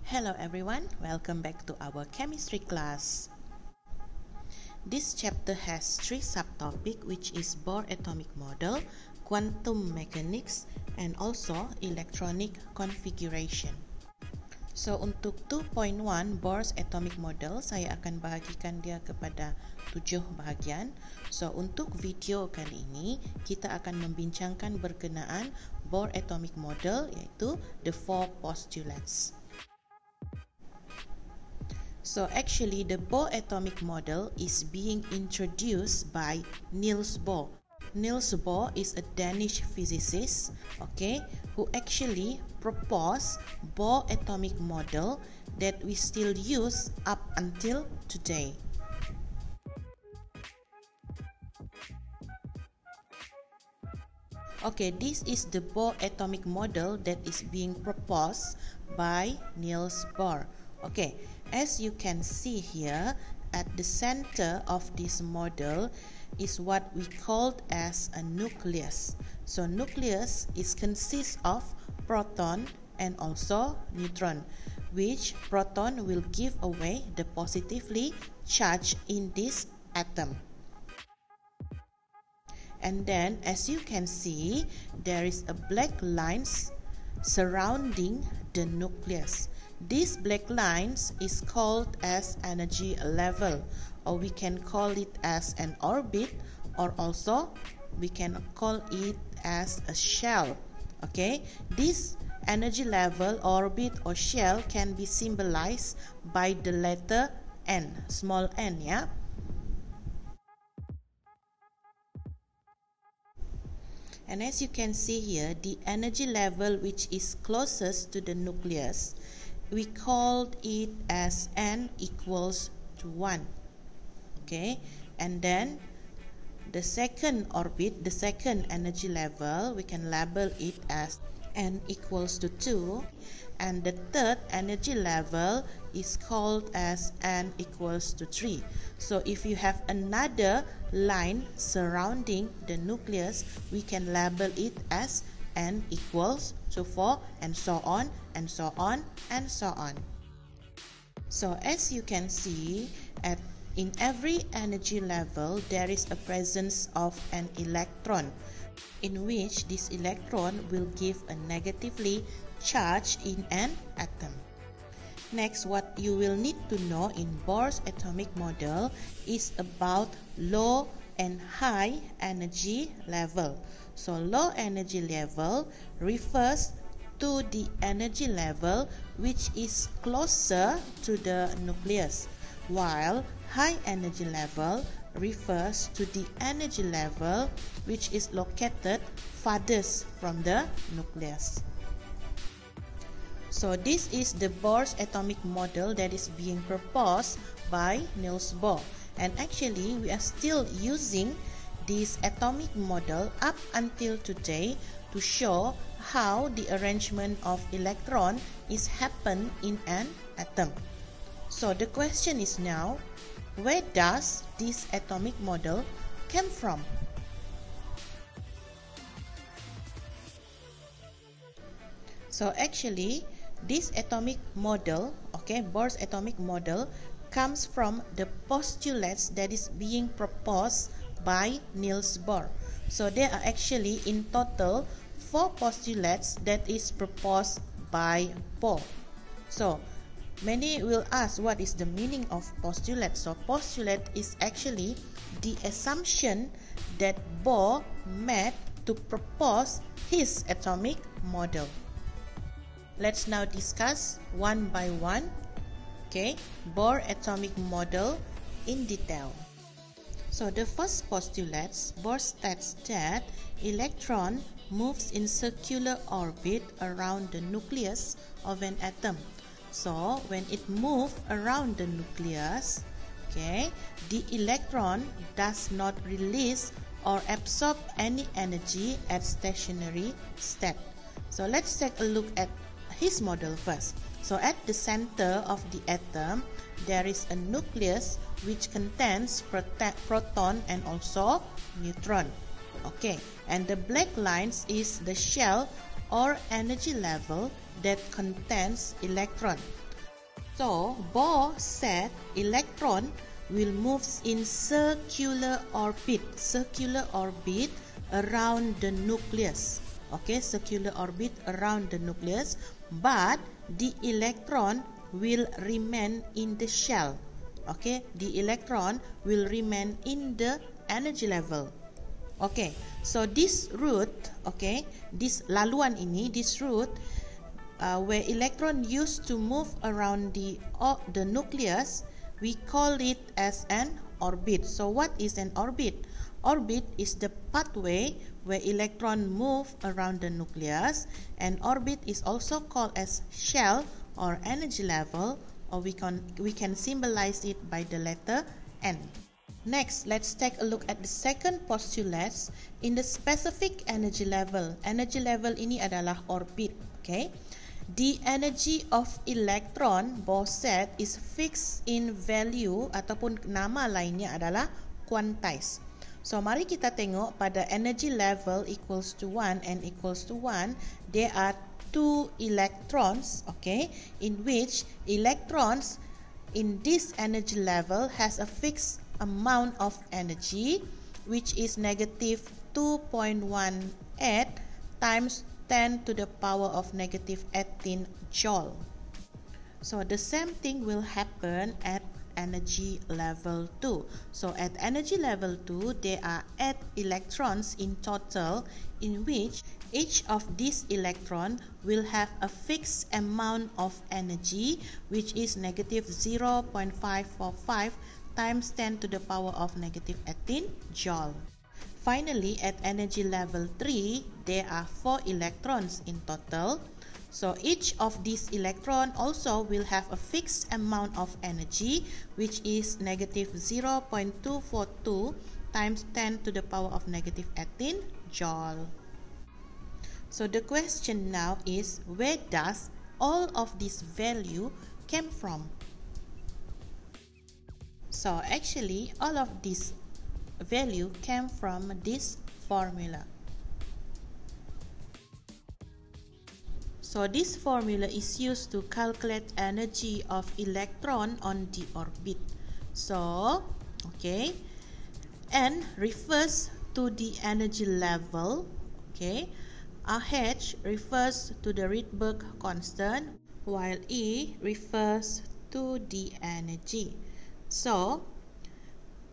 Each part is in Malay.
Hello everyone, welcome back to our chemistry class. This chapter has three subtopics, which is Bohr Atomic Model, Quantum Mechanics, and also Electronic Configuration. So untuk 2.1 Bohr's Atomic Model, saya akan bahagikan dia kepada 7 bahagian. So untuk video kali ini, kita akan membincangkan berkenaan Bohr Atomic Model, iaitu the 4 postulates. So actually, the Bohr Atomic Model is being introduced by Niels Bohr. Niels Bohr is a Danish physicist, who actually proposed Bohr Atomic Model that we still use up until today. This is the Bohr Atomic Model that is being proposed by Niels Bohr. As you can see here, at the center of this model is what we called as a nucleus. So nucleus consists of proton and also neutron, which proton will give away the positively charged in this atom. And then as you can see, there is a black lines surrounding the nucleus. This black lines is called as energy level, or we can call it as an orbit, or also we can call it as a shell. This energy level, orbit, or shell can be symbolized by the letter n, small n, And as you can see here, the energy level which is closest to the nucleus, we called it as n equals to 1. And then the second orbit, the second energy level, we can label it as n equals to 2. And the third energy level is called as n equals to 3. So if you have another line surrounding the nucleus, we can label it as n equals to 4, and so on, and so on, and so on. So as you can see, in every energy level, there is a presence of an electron, in which this electron will give a negatively charge in an atom. Next, what you will need to know in Bohr's atomic model is about low and high energy level. So low energy level refers to the energy level which is closer to the nucleus, while high energy level refers to the energy level which is located farthest from the nucleus. So this is the Bohr's atomic model that is being proposed by Niels Bohr, and actually we are still using this atomic model up until today to show how the arrangement of electron is happen in an atom. So the question is now, where does this atomic model come from? So actually, this atomic model, Bohr's atomic model, comes from the postulates that is being proposed by Niels Bohr. So there are actually in total 4 postulates that is proposed by Bohr. So many will ask, what is the meaning of postulate? So postulate is actually the assumption that Bohr made to propose his atomic model. Let's now discuss one by one, Bohr atomic model in detail. So the first postulate, Bohr states that electron moves in circular orbit around the nucleus of an atom. So when it moves around the nucleus, the electron does not release or absorb any energy at stationary state. So let's take a look at his model first. So at the center of the atom, there is a nucleus which contains proton and also neutron. And the black lines is the shell or energy level that contains electron. So, Bohr said electron will move in circular orbit around the nucleus. Okay, circular orbit around the nucleus, but the electron will remain in the shell. Okay, the electron will remain in the energy level. Okay, so this route, okay, this laluan ini, this route where electron used to move around the nucleus, we call it as an orbit. So what is an orbit? Orbit is the pathway where electron move around the nucleus, and orbit is also called as shell or energy level, or we can symbolize it by the letter N. Next, let's take a look at the second postulate in the specific energy level. Energy level ini adalah orbit, okay? The energy of electron, Bohr said, is fixed in value ataupun nama lainnya adalah quantized. So, mari kita tengok pada energy level equals to 1 and equals to 1, there are two electrons, okay, in which electrons in this energy level has a fixed amount of energy, which is negative 2.18 times 10 to the power of negative 18 joule. So, the same thing will happen at energy level 2. So at energy level 2, there are 8 electrons in total, in which each of these electrons will have a fixed amount of energy, which is negative 0.545 times 10 to the power of negative 18 joule. Finally, at energy level 3, there are 4 electrons in total. So each of these electrons also will have a fixed amount of energy, which is negative 0.242 times 10 to the power of negative 18 joule. So the question now is, where does all of this value came from? So actually, all of this value came from this formula. So this formula is used to calculate energy of electron on the orbit. So, okay, N refers to the energy level, okay, RH refers to the Rydberg constant, while E refers to the energy. So,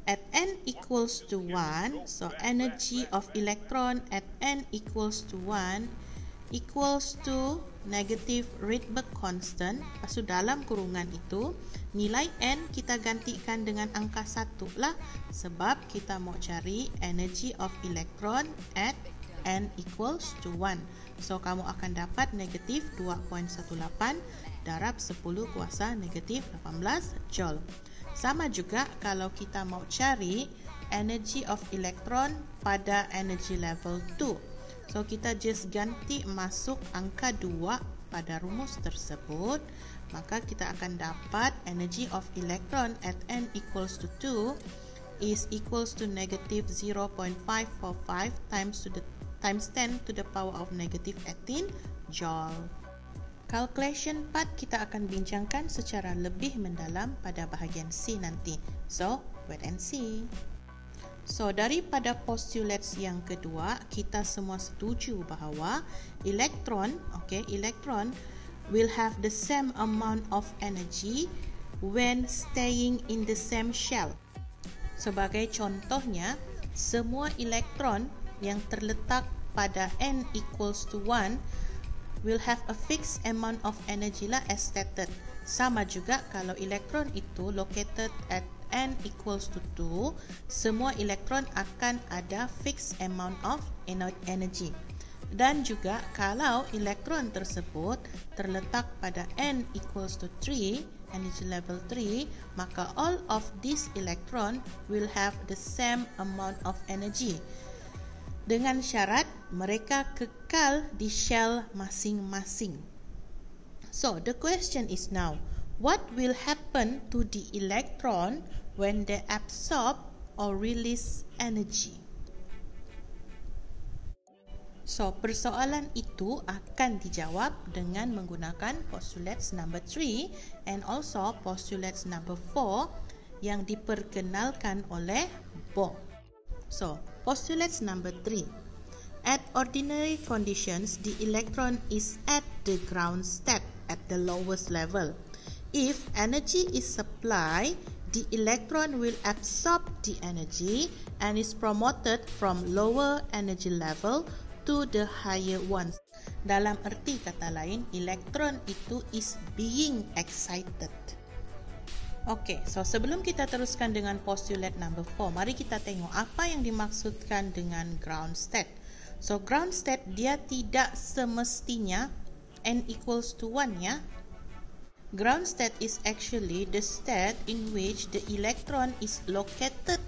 at N equals to 1, so energy of electron at N equals to 1 equals to negative Rydberg constant. Lepas tu dalam kurungan itu, nilai N kita gantikan dengan angka 1 lah, sebab kita mau cari energy of electron at N equals to 1. So kamu akan dapat negatif 2.18 darab 10 kuasa negatif 18 joule. Sama juga kalau kita mau cari energy of electron pada energy level 2. So kita just ganti masuk angka 2 pada rumus tersebut, maka kita akan dapat energy of electron at N equals to 2 is equals to negative 0.545 times 10 to the power of negative 18 joule. Calculation part kita akan bincangkan secara lebih mendalam pada bahagian C nanti. So, wait and see. So, daripada postulates yang kedua, kita semua setuju bahawa elektron, okay, elektron will have the same amount of energy when staying in the same shell. Sebagai contohnya, semua elektron yang terletak pada N equals to 1 will have a fixed amount of energy lah as stated. Sama juga kalau elektron itu located at N equals to 2, semua elektron akan ada fixed amount of energy. Dan juga kalau elektron tersebut terletak pada N equals to 3, energy level 3, maka all of these electron will have the same amount of energy. Dengan syarat mereka kekal di shell masing-masing. So, the question is now, what will happen to the electron when they absorb or release energy? So, persoalan itu akan dijawab dengan menggunakan postulates number 3 and also postulates number 4 yang diperkenalkan oleh Bohr. So, postulates number 3. At ordinary conditions, the electron is at the ground state at the lowest level. If energy is supplied, the electron will absorb the energy and is promoted from lower energy level to the higher ones. Dalam erti kata lain, elektron itu is being excited. Okey, so sebelum kita teruskan dengan postulate number 4, mari kita tengok apa yang dimaksudkan dengan ground state. So ground state dia tidak semestinya n equals to 1 ya. Ground state is actually the state in which the electron is located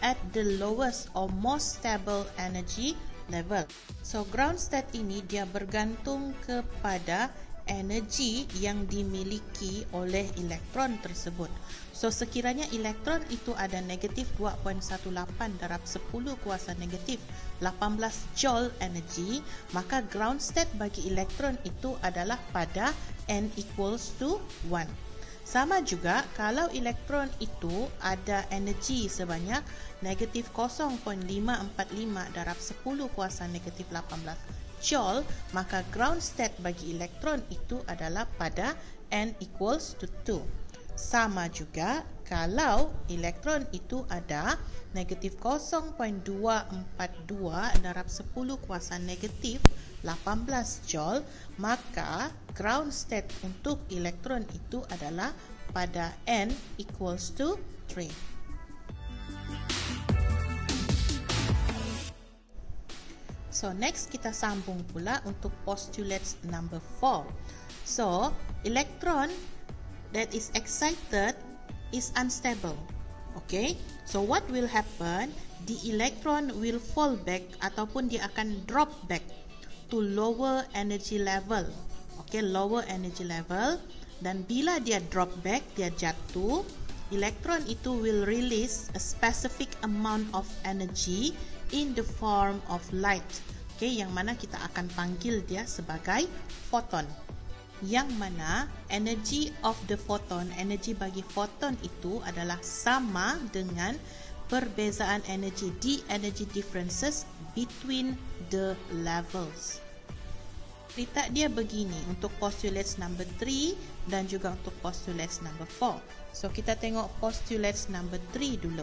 at the lowest or most stable energy level. So ground state ini dia bergantung kepada energi yang dimiliki oleh elektron tersebut. So sekiranya elektron itu ada negatif 2.18 darab 10 kuasa negatif 18 joule energi, maka ground state bagi elektron itu adalah pada n equals to 1. Sama juga kalau elektron itu ada energi sebanyak negatif 0.545 darab 10 kuasa negatif 18 joule, maka ground state bagi elektron itu adalah pada n equals to 2. Sama juga kalau elektron itu ada negatif 0.242 darab 10 kuasa negatif 18 joule, maka ground state untuk elektron itu adalah pada n equals to 3. So next kita sambung pula untuk postulates number 4. So electron that is excited is unstable. Okay, so what will happen? The electron will fall back ataupun dia akan drop back to lower energy level. Okay, lower energy level. Dan bila dia drop back, dia jatuh, elektron itu will release a specific amount of energy in the form of light. Okay, yang mana kita akan panggil dia sebagai photon. Yang mana energy of the photon, energi bagi photon itu adalah sama dengan perbezaan energi, the energy differences between the levels. Cerita dia begini untuk postulates number 3 dan juga untuk postulates number 4. So kita tengok postulates number 3 dulu.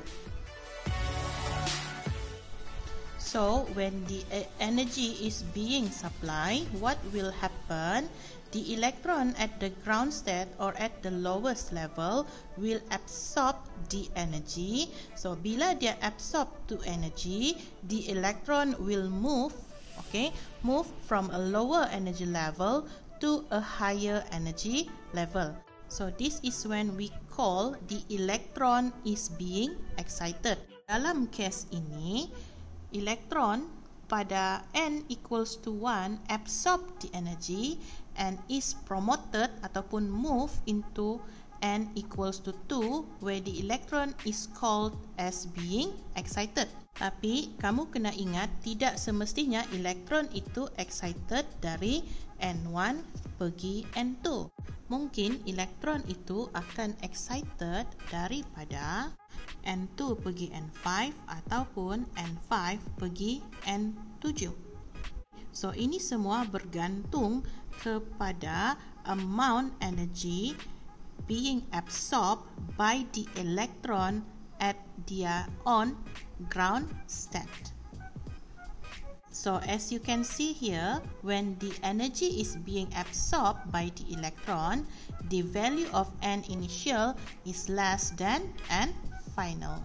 So when the energy is being supplied, what will happen? The electron at the ground state or at the lowest level will absorb the energy. So bila dia absorb to energy, the electron will move from a lower energy level to a higher energy level. So this is when we call the electron is being excited. Dalam case ini, elektron pada n equals to 1 absorb the energy and is promoted ataupun move into n equals to 2 where the electron is called as being excited. Tapi kamu kena ingat tidak semestinya elektron itu excited dari n1 pergi n2. Mungkin elektron itu akan excited daripada n2 pergi n5 ataupun n5 pergi n7. So ini semua bergantung kepada amount energy being absorbed by the electron at their own ground state. So as you can see here, when the energy is being absorbed by the electron, the value of n initial is less than n final.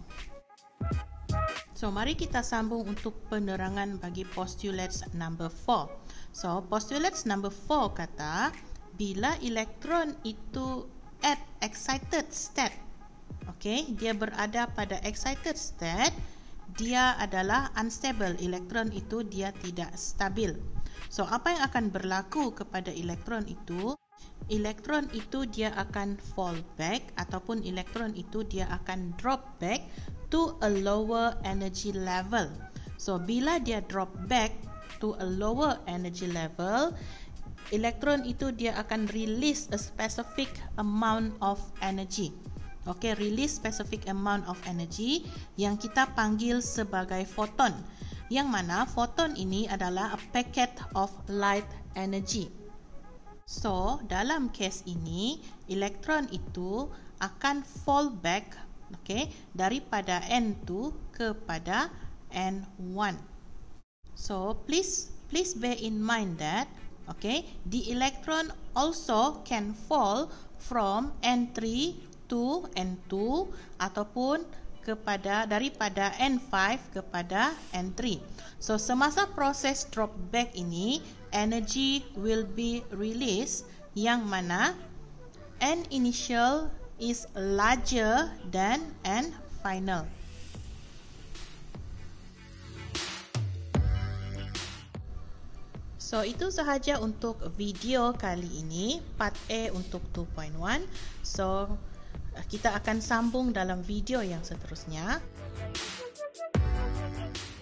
So mari kita sambung untuk penerangan bagi postulates number 4. So postulates number 4 kata bila elektron itu at excited state, okay, dia berada pada excited state, dia adalah unstable. Elektron itu dia tidak stabil. So apa yang akan berlaku kepada elektron itu? Elektron itu dia akan fall back ataupun elektron itu dia akan drop back to a lower energy level. So bila dia drop back to a lower energy level, elektron itu dia akan release a specific amount of energy. Okay, release specific amount of energy yang kita panggil sebagai photon. Yang mana photon ini adalah a packet of light energy. So, dalam case ini, elektron itu akan fall back, okay, daripada N2 kepada N1. So, please bear in mind that, okay, the electron also can fall from N3 to N2 ataupun daripada N5 kepada N3. So, semasa proses drop back ini, energy will be released yang mana N initial is larger than N final. So, itu sahaja untuk video kali ini, part A untuk 2.1. So, kita akan sambung dalam video yang seterusnya.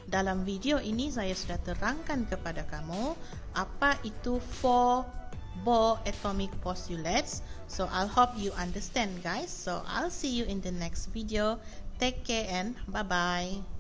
Dalam video ini saya sudah terangkan kepada kamu apa itu 4 Bohr Atomic Postulates. So, I'll hope you understand, guys. So, I'll see you in the next video. Take care and bye-bye.